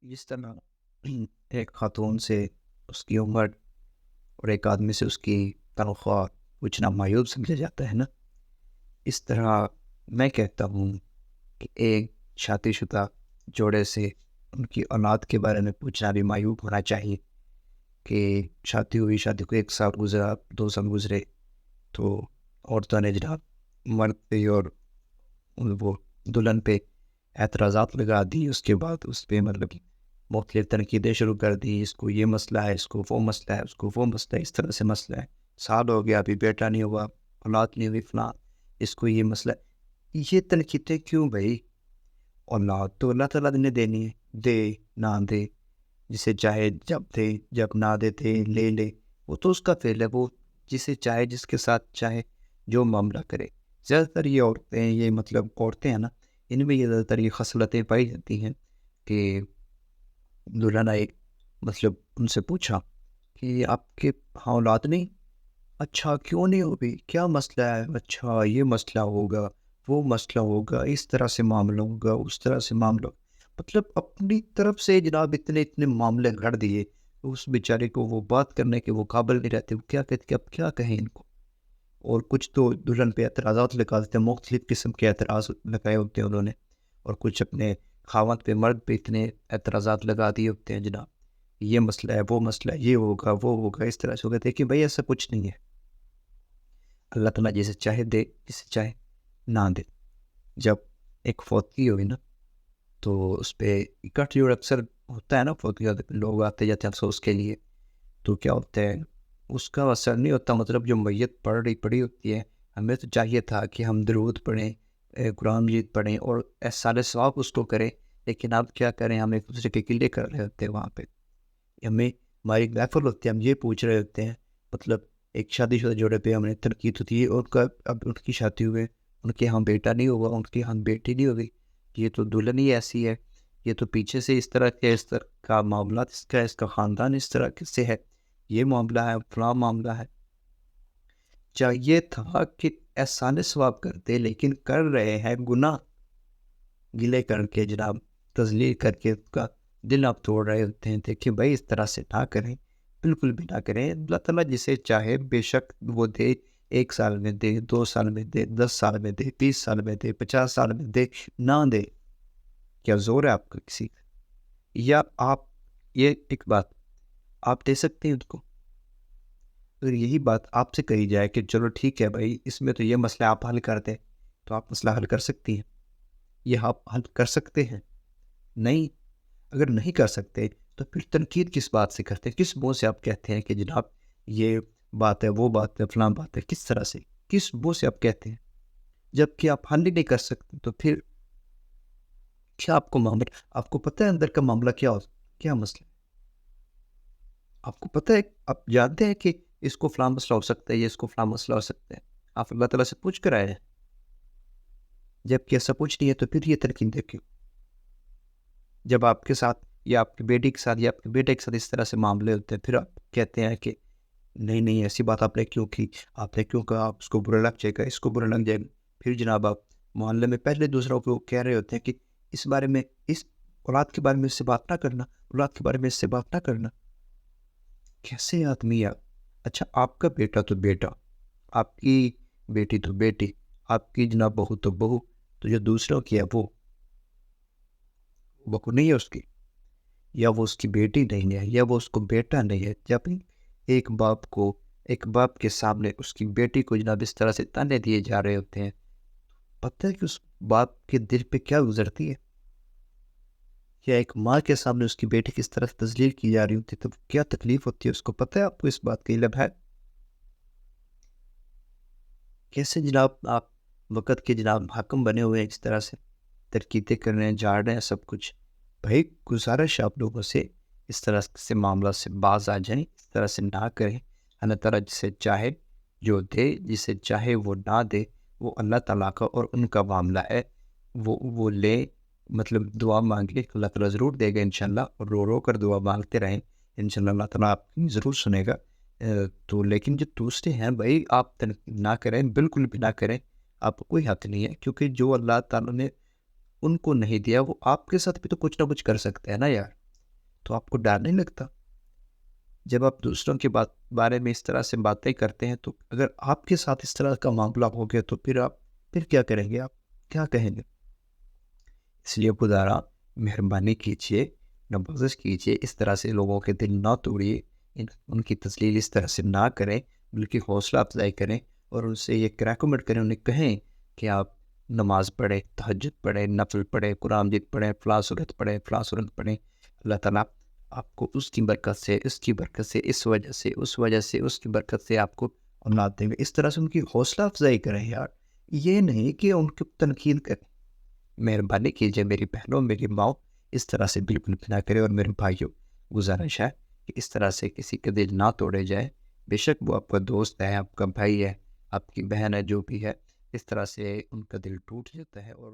جس طرح ایک خاتون سے اس کی عمر اور ایک آدمی سے اس کی تنخواہ پوچھنا معیوب سمجھا جاتا ہے نا، اس طرح میں کہتا ہوں کہ ایک شادی شدہ جوڑے سے ان کی اولاد کے بارے میں پوچھنا بھی معیوب ہونا چاہیے کہ شادی ہوئی، شادی کو 1 سال گزرا، 2 سال گزرے، تو عورتوں نے جناب مرد پہ اور وہ دلہن پہ اعتراضات لگا دی، اس کے بعد اس پہ مطلب مختلف تنقیدیں شروع کر دی، اس کو یہ مسئلہ ہے، اس کو وہ مسئلہ ہے، اس کو وہ مسئلہ ہے، اس طرح سے مسئلہ ہے، سال ہو گیا ابھی بیٹا نہیں ہوا، اولاد نہیں ہوئی، فلاں، اس کو یہ مسئلہ ہے۔ یہ تنقیدیں کیوں بھائی؟ اولاد تو اللہ تعالیٰ نے دینی ہے، دے نہ دے، جسے چاہے جب دے، جب نہ دے لے لے، وہ تو اس کا فعل ہے، وہ جسے چاہے جس کے ساتھ چاہے جو معاملہ کرے۔ زیادہ تر یہ عورتیں، یہ مطلب عورتیں ہیں نا، ان میں یہ زیادہ تر یہ خصلتیں پائی جاتی ہیں کہ دلہن آئی، مطلب ان سے پوچھا کہ آپ کے ہاں اولاد نہیں؟ اچھا کیوں نہیں ہوگی؟ کیا مسئلہ ہے؟ اچھا یہ مسئلہ ہوگا، وہ مسئلہ ہوگا، اس طرح سے معاملہ ہوگا، اس طرح سے معاملہ ہوگا۔ مطلب اپنی طرف سے جناب اتنے معاملے گھڑ دیے، اس بیچارے کو وہ بات کرنے کے وہ قابل نہیں رہتے، وہ کیا کہتے کہ اب کیا کہیں ان کو۔ اور کچھ تو دلہن پہ اعتراضات لگا دیتے ہیں، مختلف قسم کے اعتراض لگائے ہوتے ہیں انہوں نے، اور کچھ اپنے خاوند پہ، مرد پہ اتنے اعتراضات لگا دیے ہوتے ہیں جناب، یہ مسئلہ ہے، وہ مسئلہ ہے، یہ ہوگا، وہ ہوگا، اس طرح سے ہوگا۔ دیکھیں بھائی ایسا کچھ نہیں ہے، اللہ تعالیٰ جسے چاہے دے، جسے چاہے نہ دے۔ جب ایک فوتگی ہوئی نا، تو اس پہ اکٹھ جوڑ اکثر ہوتا ہے نا، فوتگی ہوتے پہ لوگ آتے جاتے ہیں افسوس کے لیے، تو کیا ہوتا ہے اس کا اثر نہیں ہوتا، مطلب جو میت پڑی ہوتی ہے، ہمیں تو چاہیے تھا کہ ہم درود پڑھیں، قرآن مجید پڑھیں اور احسان ثواب اس کو کریں، لیکن آپ کیا کریں، ہم ایک دوسرے کے قلے کر رہے ہوتے ہیں وہاں پہ، ہمیں ہماری محفل ہوتی ہے، ہم یہ پوچھ رہے ہوتے ہیں، مطلب ایک شادی شدہ جوڑے پہ ہم نے تنقید ہوتی ہے، اور کا اب ان کی شادی ہوئے، ان کے ہاں بیٹا نہیں ہوگا، ان کی ہاں بیٹی نہیں ہوگی، یہ تو دلہن ہی ایسی ہے، یہ تو پیچھے سے اس طرح کے، اس طرح کا معاملات، اس کا خاندان اس طرح سے ہے، یہ معاملہ ہے، فلاں معاملہ ہے۔ چاہیے تھا کہ احسان ثواب کرتے، لیکن کر رہے ہیں گناہ، گلے کر کے جناب، تذلیل کر کے اس کا دل آپ توڑ رہے ہوتے ہیں۔ دیکھیں بھائی اس طرح سے نہ کریں، بالکل بھی نہ کریں۔ اللہ تعالیٰ جسے چاہے بے شک وہ دے، 1 سال میں دے، 2 سال میں دے، 10 سال میں دے، 20 سال میں دے، 50 سال میں دے، نہ دے، کیا زور ہے آپ کا کسی کا؟ یا آپ، یہ ایک بات، آپ دے سکتے ہیں ان کو؟ اگر یہی بات آپ سے کہی جائے کہ چلو ٹھیک ہے بھائی، اس میں تو یہ مسئلہ آپ حل کر دیں، تو آپ مسئلہ حل کر سکتی ہیں؟ یہ آپ حل کر سکتے ہیں؟ نہیں۔ اگر نہیں کر سکتے تو پھر تنقید کس بات سے کرتے ہیں؟ کس منہ سے آپ کہتے ہیں کہ جناب یہ بات ہے، وہ بات ہے، فلاں بات ہے؟ کس طرح سے، کس منہ سے آپ کہتے ہیں جب کہ آپ حل ہی نہیں کر سکتے؟ تو پھر کیا آپ کو معاملہ، آپ کو پتہ ہے اندر کا معاملہ کیا کیا مسئلہ ہے؟ آپ کو پتہ ہے، آپ جانتے ہیں کہ اس کو فلاں مسئلہ ہو سکتا ہے، یہ اس کو فلاں مسئلہ ہو سکتا ہے، آپ اللہ تعالیٰ سے پوچھ کر آئے ہیں؟ جب کہ ایسا پوچھ نہیں ہے تو پھر یہ تنقید کیوں؟ جب آپ کے ساتھ یا آپ کی بیٹی کے ساتھ یا آپ کے بیٹے کے ساتھ اس طرح سے معاملے ہوتے ہیں، پھر آپ کہتے ہیں کہ نہیں نہیں ایسی بات آپ نے کیوں کی، آپ نے کیوں کہا، آپ اس کو برا لگ جائے گا، اس کو برا لگ جائے گا۔ پھر جناب آپ محلے میں پہلے دوسروں کو کہہ رہے ہوتے ہیں کہ اس بارے میں، اس اولاد کے بارے میں اس سے بات نہ کرنا، اولاد کے بارے میں اس سے بات نہ کرنا۔ کیسے آدمی آپ؟ اچھا آپ کا بیٹا تو بیٹا، آپ کی بیٹی تو بیٹی، آپ کی جناب بہو تو بہو، تو جو دوسروں کی ہے وہ بہو نہیں ہے اس کی، یا وہ اس کی بیٹی نہیں ہے، یا وہ اس کو بیٹا نہیں ہے۔ جب ایک باپ کو، ایک باپ کے سامنے اس کی بیٹی کو جناب اس طرح سے تانے دیے جا رہے ہوتے ہیں، پتہ ہے کہ اس باپ کے دل پہ کیا گزرتی ہے؟ یا ایک ماں کے سامنے اس کی بیٹی کس طرح تذلیل کی جا رہی ہوتی ہے، تو کیا تکلیف ہوتی ہے اس کو؟ پتہ ہے آپ کو اس بات کا علم ہے؟ کیسے جناب آپ وقت کے جناب حاکم بنے ہوئے ہیں، اس طرح سے ترکیتیں کر رہے ہیں، جاڑ رہے ہیں سب کچھ؟ بھائی گزارش آپ لوگوں سے اس طرح سے معاملات سے باز آ جائیں، اس طرح سے نہ کریں۔ اللہ تعالیٰ جسے چاہے جو دے، جسے چاہے وہ نہ دے، وہ اللہ تعالیٰ کا اور ان کا معاملہ ہے، وہ لے، مطلب دعا مانگے، اللہ تعالیٰ ضرور دے گا انشاءاللہ، اور رو رو کر دعا مانگتے رہیں، انشاءاللہ اللہ تعالیٰ آپ کی ضرور سنے گا۔ تو لیکن جو دوسرے ہیں بھائی، آپ نہ کریں، بالکل بھی نہ کریں، آپ کو کوئی حق نہیں ہے، کیونکہ جو اللہ تعالیٰ نے ان کو نہیں دیا وہ آپ کے ساتھ بھی تو کچھ نہ کچھ کر سکتے ہیں نا یار۔ تو آپ کو ڈر نہیں لگتا؟ جب آپ دوسروں کے بارے میں اس طرح سے باتیں کرتے ہیں تو اگر آپ کے ساتھ اس طرح کا معاملہ ہو گیا تو پھر کیا کریں گے؟ آپ کیا کہیں گے؟ اس لیے خدارا مہربانی کیجیے، نوازش کیجیے، اس طرح سے لوگوں کے دل نہ توڑیے، ان کی تسلیل اس طرح سے نہ کریں، بلکہ حوصلہ افزائی کریں اور ان سے یہ ریکمنڈ کریں، انہیں کہیں کہ آپ نماز پڑھیں، تہجد پڑھیں، نفل پڑھیں، قرآن مجید پڑھیں، فلاں سورت پڑھیں، فلاں سورت پڑھیں۔ اللہ تعالیٰ آپ کو اس کی برکت سے، اس کی برکت سے، اس وجہ سے، اس وجہ سے، اس کی برکت سے آپ کو اولاد دیں گے۔ اس طرح سے ان کی حوصلہ افزائی کریں یار، یہ نہیں کہ ان کی تنقید کریں۔ مہربانی کیجیے میری بہنوں، میری ماؤں، اس طرح سے بالکل بھی نہ کرے۔ اور میرے بھائیوں، گزارش ہے کہ اس طرح سے کسی کے دل نہ توڑے جائے، بے شک وہ آپ کا دوست ہے، آپ کا بھائی ہے، آپ کی بہن ہے، جو بھی ہے، اس طرح سے ان کا دل ٹوٹ جاتا ہے اور